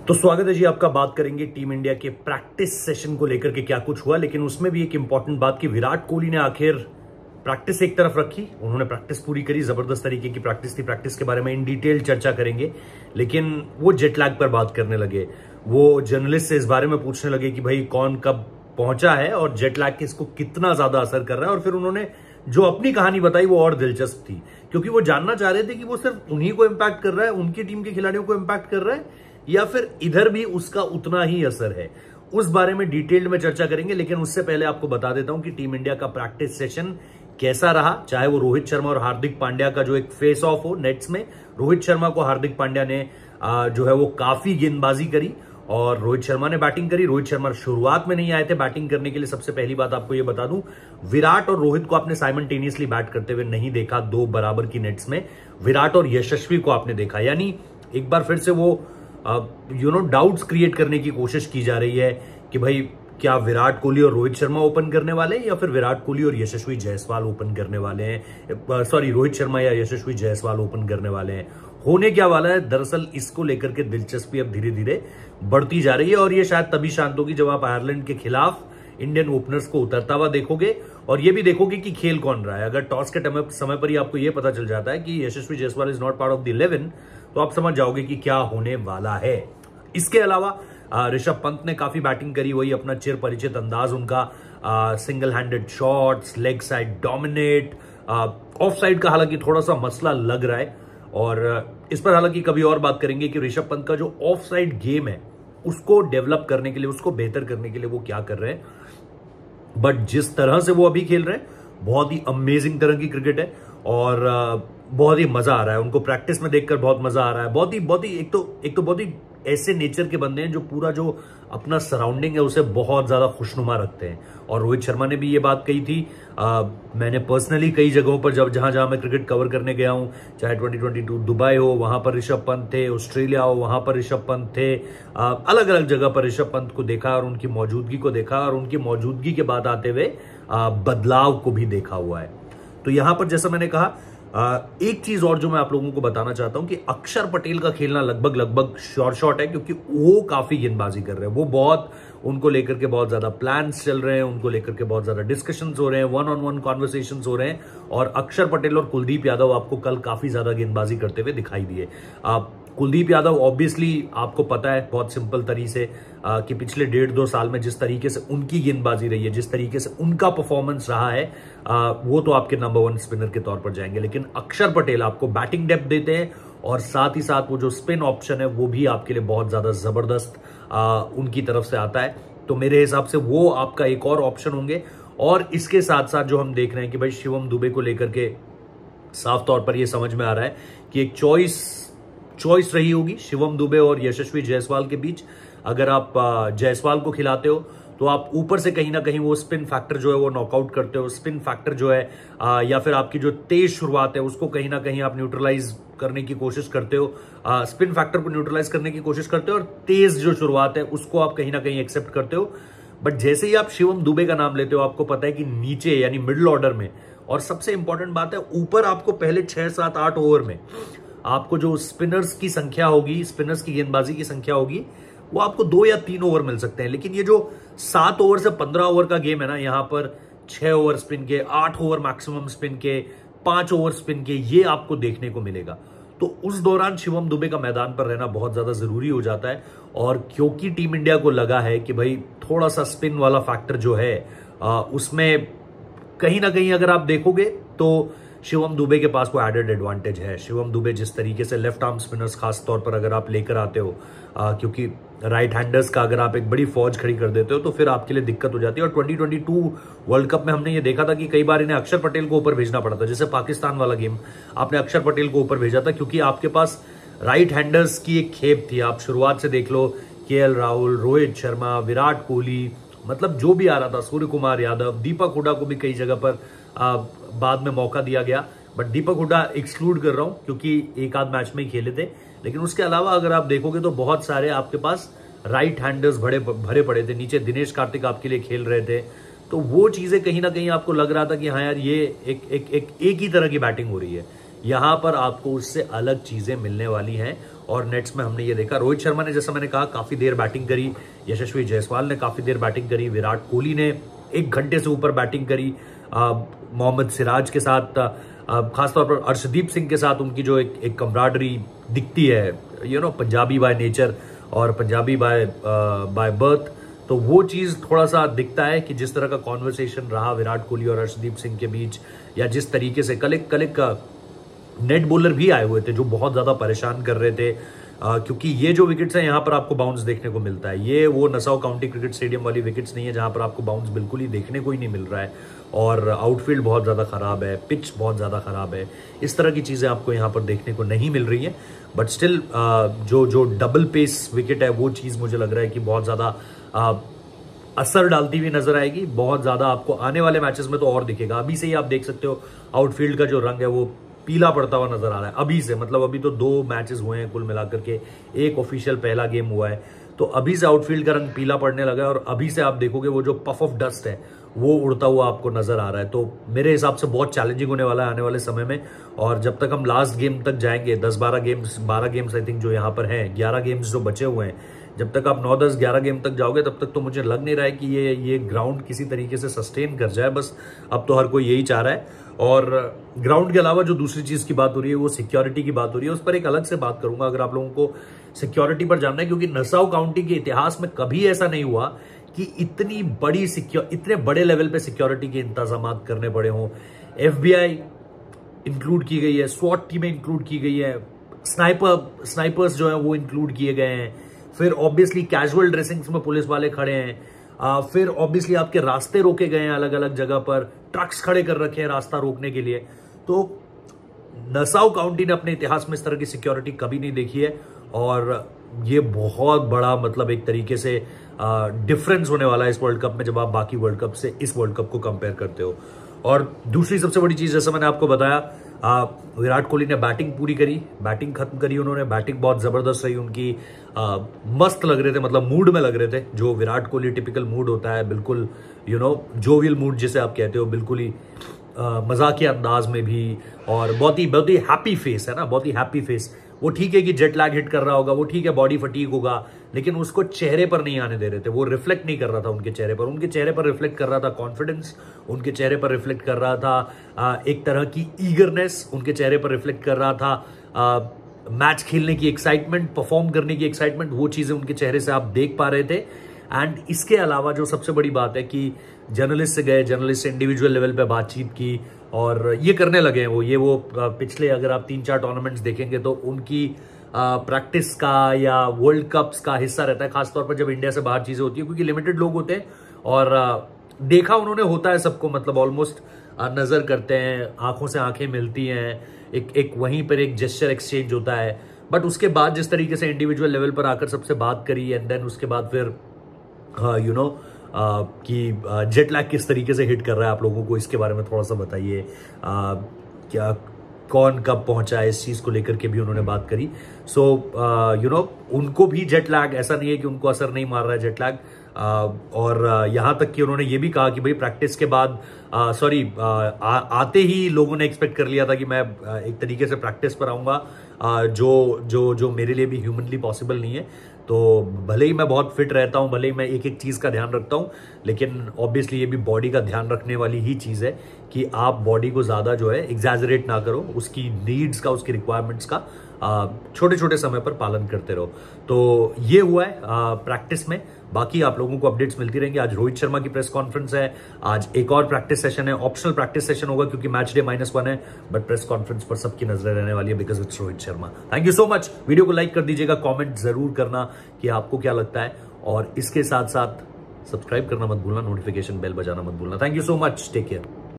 तो स्वागत है जी आपका। बात करेंगे टीम इंडिया के प्रैक्टिस सेशन को लेकर के क्या कुछ हुआ, लेकिन उसमें भी एक इंपॉर्टेंट बात कि विराट कोहली ने आखिर प्रैक्टिस एक तरफ रखी, उन्होंने प्रैक्टिस पूरी करी, जबरदस्त तरीके की प्रैक्टिस थी। प्रैक्टिस के बारे में इन डिटेल चर्चा करेंगे, लेकिन वो जेट लैग पर बात करने लगे। वो जर्नलिस्ट से इस बारे में पूछने लगे कि भाई कौन कब पहुंचा है और जेट लैग इसको कितना ज्यादा असर कर रहा है। और फिर उन्होंने जो अपनी कहानी बताई वो और दिलचस्प थी, क्योंकि वो जानना चाह रहे थे कि वो सिर्फ उन्हीं को इंपैक्ट कर रहा है, उनकी टीम के खिलाड़ियों को इंपैक्ट कर रहा है, या फिर इधर भी उसका उतना ही असर है। उस बारे में डिटेल्ड में चर्चा करेंगे, लेकिन उससे पहले आपको बता देता हूं कि टीम इंडिया का प्रैक्टिस सेशन कैसा रहा। चाहे वो रोहित शर्मा और हार्दिक पांड्या का जो एक फेस ऑफ हो नेट्स में, रोहित शर्मा को हार्दिक पांड्या ने जो है वो काफी गेंदबाजी करी और रोहित शर्मा ने बैटिंग करी। रोहित शर्मा शुरुआत में नहीं आए थे बैटिंग करने के लिए। सबसे पहली बात आपको यह बता दूं, विराट और रोहित को आपने साइमल्टेनियसली बैट करते हुए नहीं देखा। दो बराबर की नेट्स में विराट और यशस्वी को आपने देखा, यानी एक बार फिर से वो डाउट्स क्रिएट करने की कोशिश की जा रही है कि भाई क्या विराट कोहली और रोहित शर्मा ओपन करने वाले हैं या फिर विराट कोहली और यशस्वी जायसवाल ओपन करने वाले हैं। सॉरी, रोहित शर्मा या यशस्वी जायसवाल ओपन करने वाले हैं। होने क्या वाला है, दरअसल इसको लेकर के दिलचस्पी अब धीरे धीरे बढ़ती जा रही है और ये शायद तभी शांत होगी जब आप आयरलैंड के खिलाफ इंडियन ओपनर्स को उतरता हुआ देखोगे और ये भी देखोगे कि खेल कौन रहा है। अगर टॉस के समय पर ही आपको ये पता चल जाता है कि Yashasvi Jaiswal is not part of the 11, तो आप समझ जाओगे कि क्या होने वाला है। इसके अलावा ऋषभ पंत ने काफी बैटिंग करी, वही अपना चिर परिचित अंदाज उनका, single handed shots, leg side dominate, of side का हालांकि थोड़ा सा मसला लग रहा है और इस पर हालांकि कभी और बात करेंगे कि ऋषभ पंत का जो ऑफ साइड गेम है उसको डेवलप करने के लिए, उसको बेहतर करने के लिए वो क्या कर रहे हैं। बट जिस तरह से वो अभी खेल रहे हैं बहुत ही अमेजिंग तरह की क्रिकेट है और बहुत ही मजा आ रहा है उनको प्रैक्टिस में देखकर। बहुत मजा आ रहा है, बहुत ही एक तो बहुत ही ऐसे नेचर के बंदे हैं जो पूरा जो अपना सराउंडिंग है उसे बहुत ज्यादा खुशनुमा रखते हैं। और रोहित शर्मा ने भी ये बात कही थी, मैंने पर्सनली कई जगहों पर जहां मैं क्रिकेट कवर करने गया हूं, चाहे 2022 दुबई हो वहां पर ऋषभ पंत थे, ऑस्ट्रेलिया हो वहां पर ऋषभ पंत थे, अलग अलग जगह पर ऋषभ पंत को देखा और उनकी मौजूदगी को देखा और उनकी मौजूदगी के बाद आते हुए बदलाव को भी देखा हुआ है। तो यहां पर जैसा मैंने कहा, एक चीज और जो मैं आप लोगों को बताना चाहता हूं कि अक्षर पटेल का खेलना लगभग श्योर शॉट है, क्योंकि वो काफी गेंदबाजी कर रहे हैं। वो बहुत उनको लेकर के बहुत ज्यादा प्लान्स चल रहे हैं, उनको लेकर के बहुत ज्यादा डिस्कशंस हो रहे हैं, वन ऑन वन कॉन्वर्सेशंस हो रहे हैं और अक्षर पटेल और कुलदीप यादव आपको कल काफी ज्यादा गेंदबाजी करते हुए दिखाई दिए। कुलदीप यादव ऑब्वियसली आपको पता है बहुत सिंपल तरीके से कि पिछले 1.5-2 साल में जिस तरीके से उनकी गेंदबाजी रही है, जिस तरीके से उनका परफॉर्मेंस रहा है, वो तो आपके नंबर 1 स्पिनर के तौर पर जाएंगे। लेकिन अक्षर पटेल आपको बैटिंग डेप्थ देते हैं और साथ ही साथ वो जो स्पिन ऑप्शन है वो भी आपके लिए बहुत ज्यादा जबरदस्त उनकी तरफ से आता है। तो मेरे हिसाब से वो आपका एक और ऑप्शन होंगे। और इसके साथ साथ जो हम देख रहे हैं कि भाई शिवम दुबे को लेकर के साफ तौर पर यह समझ में आ रहा है कि एक चॉइस रही होगी शिवम दुबे और यशस्वी जायसवाल के बीच। अगर आप जायसवाल को खिलाते हो तो आप ऊपर से कहीं ना कहीं वो स्पिन फैक्टर जो है वो नॉकआउट करते हो। स्पिन फैक्टर जो है या फिर आपकी जो तेज शुरुआत है उसको कहीं ना कहीं आप न्यूट्रलाइज करने की कोशिश करते हो, स्पिन फैक्टर को न्यूट्रलाइज करने की कोशिश करते हो और तेज जो शुरुआत है उसको आप कहीं ना कहीं एक्सेप्ट करते हो। बट जैसे ही आप शिवम दुबे का नाम लेते हो आपको पता है कि नीचे यानी मिडिल ऑर्डर में, और सबसे इंपॉर्टेंट बात है ऊपर आपको पहले 6, 7, 8 ओवर में आपको जो स्पिनर्स की संख्या होगी, स्पिनर्स की गेंदबाजी की संख्या होगी, वो आपको 2 या 3 ओवर मिल सकते हैं। लेकिन ये जो 7 ओवर से 15 ओवर का गेम है ना, यहां पर 6 ओवर स्पिन के, 8 ओवर मैक्सिमम स्पिन के, 5 ओवर स्पिन के, ये आपको देखने को मिलेगा। तो उस दौरान शिवम दुबे का मैदान पर रहना बहुत ज्यादा जरूरी हो जाता है। और क्योंकि टीम इंडिया को लगा है कि भाई थोड़ा सा स्पिन वाला फैक्टर जो है उसमें कहीं ना कहीं अगर आप देखोगे तो शिवम दुबे के पास वो एडेड एडवांटेज है। शिवम दुबे जिस तरीके से लेफ्ट आर्म स्पिनर्स खास तौर पर अगर आप लेकर आते हो, क्योंकि राइट हैंडर्स का अगर आप एक बड़ी फौज खड़ी कर देते हो तो फिर आपके लिए दिक्कत हो जाती है। और 2022 वर्ल्ड कप में हमने ये देखा था कि कई बार इन्हें अक्षर पटेल को ऊपर भेजना पड़ा था। जैसे पाकिस्तान वाला गेम आपने अक्षर पटेल को ऊपर भेजा था क्योंकि आपके पास राइट हैंडर्स की एक खेप थी। आप शुरुआत से देख लो, केएल राहुल, रोहित शर्मा, विराट कोहली, मतलब जो भी आ रहा था, सूर्य कुमार यादव, दीपक हुड्डा को भी कई जगह पर बाद में मौका दिया गया। बट दीपक हुड्डा एक्सक्लूड कर रहा हूं क्योंकि एक आध मैच में ही खेले थे। लेकिन उसके अलावा अगर आप देखोगे तो बहुत सारे आपके पास राइट हैंडर्स भरे पड़े थे। नीचे दिनेश कार्तिक आपके लिए खेल रहे थे। तो वो चीजें कहीं ना कहीं आपको लग रहा था कि हाँ यार ये एक ही तरह की बैटिंग हो रही है। यहां पर आपको उससे अलग चीजें मिलने वाली हैं। और नेट्स में हमने ये देखा, रोहित शर्मा ने जैसा मैंने कहा काफी देर बैटिंग करी, यशस्वी जायसवाल ने काफी देर बैटिंग करी, विराट कोहली ने 1 घंटे से ऊपर बैटिंग करी, मोहम्मद सिराज के साथ, खासतौर पर अर्शदीप सिंह के साथ उनकी जो एक कमराडरी दिखती है, पंजाबी बाय नेचर और पंजाबी बाय बर्थ, तो वो चीज थोड़ा सा दिखता है कि जिस तरह का कॉन्वर्सेशन रहा विराट कोहली और अर्शदीप सिंह के बीच, या जिस तरीके से कल एक नेट बॉलर भी आए हुए थे जो बहुत ज्यादा परेशान कर रहे थे, क्योंकि ये जो विकेट्स हैं यहाँ पर आपको बाउंस देखने को मिलता है, ये वो नसाउ काउंटी क्रिकेट स्टेडियम वाली विकेट्स नहीं है जहां पर आपको बाउंस बिल्कुल ही देखने को ही नहीं मिल रहा है, और आउटफील्ड बहुत ज्यादा खराब है, पिच बहुत ज्यादा खराब है, इस तरह की चीजें आपको यहाँ पर देखने को नहीं मिल रही है। बट स्टिल जो डबल पेस विकेट है वो चीज मुझे लग रहा है कि बहुत ज्यादा असर डालती हुई नजर आएगी, बहुत ज्यादा आपको आने वाले मैचेस में तो और दिखेगा। अभी से ही आप देख सकते हो आउटफील्ड का जो रंग है वो पीला पड़ता हुआ नजर आ रहा है अभी से, मतलब अभी तो 2 मैचेस हुए हैं कुल मिलाकर के, एक ऑफिशियल पहला गेम हुआ है, तो अभी से आउटफील्ड का रंग पीला पड़ने लगा है, और अभी से आप देखोगे वो जो पफ ऑफ डस्ट है वो उड़ता हुआ आपको नजर आ रहा है। तो मेरे हिसाब से बहुत चैलेंजिंग होने वाला है आने वाले समय में, और जब तक हम लास्ट गेम तक जाएंगे, 10-12 गेम्स आई थिंक जो यहाँ पर हैं, 11 गेम्स जो बचे हुए हैं, जब तक आप 9-10-11 गेम तक जाओगे तब तक तो मुझे लग नहीं रहा है कि ये ग्राउंड किसी तरीके से सस्टेन कर जाए। बस अब तो हर कोई यही चाह रहा है। और ग्राउंड के अलावा जो दूसरी चीज की बात हो रही है वो सिक्योरिटी की बात हो रही है, उस पर एक अलग से बात करूंगा अगर आप लोगों को सिक्योरिटी पर जानना है, क्योंकि नसाउ काउंटी के इतिहास में कभी ऐसा नहीं हुआ कि इतने बड़े लेवल पे सिक्योरिटी के इंतजाम करने पड़े हों। FBI इंक्लूड की गई है, स्वॉट टीमें इंक्लूड की गई है, स्नाइपर्स जो है वो इंक्लूड किए गए हैं, फिर ऑब्वियसली कैजुअल ड्रेसिंग्स में पुलिस वाले खड़े हैं, फिर ऑब्वियसली आपके रास्ते रोके गए हैं, अलग अलग जगह पर ट्रक्स खड़े कर रखे हैं रास्ता रोकने के लिए। तो नसाउ काउंटी ने अपने इतिहास में इस तरह की सिक्योरिटी कभी नहीं देखी है, और ये बहुत बड़ा मतलब एक तरीके से डिफरेंस होने वाला है इस वर्ल्ड कप में जब आप बाकी वर्ल्ड कप से इस वर्ल्ड कप को कंपेयर करते हो। और दूसरी सबसे बड़ी चीज, जैसा मैंने आपको बताया, विराट कोहली ने बैटिंग पूरी करी, बैटिंग खत्म करी उन्होंने, बैटिंग बहुत जबरदस्त रही उनकी, मस्त लग रहे थे, मतलब मूड में लग रहे थे, जो विराट कोहली टिपिकल मूड होता है, बिल्कुल जोवियल मूड जिसे आप कहते हो, बिल्कुल ही मजाकिया अंदाज में भी, और बहुत ही हैप्पी फेस है ना, बहुत ही हैप्पी फेस। वो ठीक है कि जेट लैग हिट कर रहा होगा, वो ठीक है बॉडी फटीग होगा, लेकिन उसको चेहरे पर नहीं आने दे रहे थे, वो रिफ्लेक्ट नहीं कर रहा था उनके चेहरे पर, उनके चेहरे पर रिफ्लेक्ट कर रहा था कॉन्फिडेंस, उनके चेहरे पर रिफ्लेक्ट कर रहा था एक तरह की ईगरनेस, उनके चेहरे पर रिफ्लेक्ट कर रहा था मैच खेलने की एक्साइटमेंट, परफॉर्म करने की एक्साइटमेंट, वो चीजें उनके चेहरे से आप देख पा रहे थे। एंड इसके अलावा जो सबसे बड़ी बात है कि जर्नलिस्ट से गए, जर्नलिस्ट से इंडिविजुअल लेवल पे बातचीत की, और ये करने लगे हैं वो पिछले अगर आप 3-4 टूर्नामेंट्स देखेंगे तो उनकी प्रैक्टिस का या वर्ल्ड कप्स का हिस्सा रहता है, खासतौर पर जब इंडिया से बाहर चीजें होती है, क्योंकि लिमिटेड लोग होते हैं, और देखा उन्होंने होता है सबको, मतलब ऑलमोस्ट नजर करते हैं, आंखों से आंखें मिलती हैं, एक वहीं पर एक जेस्चर एक्सचेंज होता है। बट उसके बाद जिस तरीके से इंडिविजुअल लेवल पर आकर सबसे बात करी, एंड देन उसके बाद फिर कि जेट लैग किस तरीके से हिट कर रहा है आप लोगों को, इसके बारे में थोड़ा सा बताइए, क्या कौन कब पहुंचा है, इस चीज को लेकर के भी उन्होंने बात करी। सो उनको भी जेट लैग, ऐसा नहीं है कि उनको असर नहीं मार रहा है जेट लैग, और यहां तक कि उन्होंने ये भी कहा कि भाई प्रैक्टिस के बाद आते ही लोगों ने एक्सपेक्ट कर लिया था कि मैं एक तरीके से प्रैक्टिस पर आऊंगा, जो मेरे लिए भी ह्यूमनली पॉसिबल नहीं है। तो भले ही मैं बहुत फिट रहता हूं, भले ही मैं एक एक चीज का ध्यान रखता हूं, लेकिन ऑब्वियसली ये भी बॉडी का ध्यान रखने वाली ही चीज है कि आप बॉडी को ज्यादा जो है एग्जैजरेट ना करो, उसकी नीड्स का, उसकी रिक्वायरमेंट्स का छोटे छोटे समय पर पालन करते रहो। तो ये हुआ है प्रैक्टिस में। बाकी आप लोगों को अपडेट्स मिलती रहेंगी। आज रोहित शर्मा की प्रेस कॉन्फ्रेंस है, आज एक और प्रैक्टिस सेशन है, ऑप्शनल प्रैक्टिस सेशन होगा क्योंकि मैच डे -1 है, बट प्रेस कॉन्फ्रेंस पर सबकी नजरें रहने वाली है because it's Rohit Sharma. Thank you so much. Video को लाइक कर दीजिएगा, कॉमेंट जरूर करना कि आपको क्या लगता है, और इसके साथ साथ सब्सक्राइब करना मत भूलना, नोटिफिकेशन बेल बजाना मत भूलना। Thank you so much, take care.